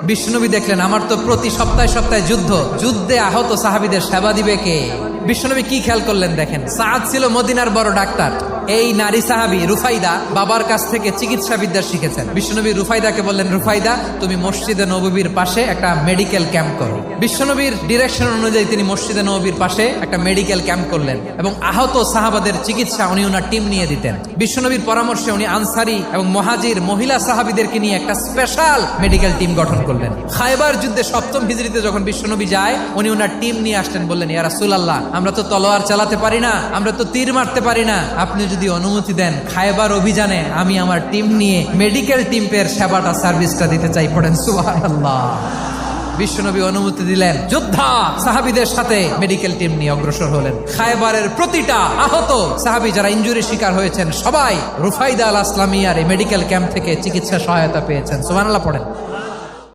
বিশ্বনবী দেখলেন আমার তো প্রতি সপ্তাহে সপ্তাহে যুদ্ধে আহত সাহাবীদের সেবা দিবে কে? বিশ্বনবী কি খেয়াল করলেন দেখেন, সাআদ ছিল মদিনার বড় ডাক্তার। এই নারী সাহাবী রুফাইদা বাবার কাছ থেকে চিকিৎসা বিদ্যা শিখেছেন। বিশ্বনবী রুফাইদাকে বললেন, রুফাইদা তুমি মসজিদে নববীর পাশে একটা মেডিকেল ক্যাম্প করো। বিশ্বনবীর ডিরেকশন অনুযায়ী তিনি মসজিদে নববীর পাশে একটা মেডিকেল ক্যাম্প করলেন এবং আহত সাহাবাদের চিকিৎসা উনি ওনার টিম নিয়ে দিতেন। বিশ্বনবীর পরামর্শে উনি আনসারি এবং মুহাজির মহিলা সাহাবীদেরকে নিয়ে একটা স্পেশাল মেডিকেল টিম গঠন করলেন। খায়বার যুদ্ধে 7ম হিজরিতে যখন বিশ্বনবী যায়, উনি ওনার টিম নিয়ে আসলেন, বললেন, ইয়া রাসূলুল্লাহ আমরা তো তলোয়ার চালাতে পারি না, আমরা তো তীর মারতে পারি না, আপনি যদি অনুমতি দেন খায়বার অভিযানে আমি আমার টিম নিয়ে মেডিকেল টিমের সেবাটা সার্ভিসটা দিতে চাই। পড়েন সুবহানাল্লাহ। বিশ্বনবী অনুমতি দিলেন, যোদ্ধা সাহাবীদের সাথে মেডিকেল টিম নিয়ে অগ্রসর হলেন। খায়বারের প্রতিটা আহত সাহাবী যারা ইনজুরি শিকার হয়েছেন সবাই রুফাইদা আল আসলামিয়ার এই মেডিকেল ক্যাম্প থেকে চিকিৎসা সহায়তা পেয়েছেন। সুবহানাল্লাহ পড়েন।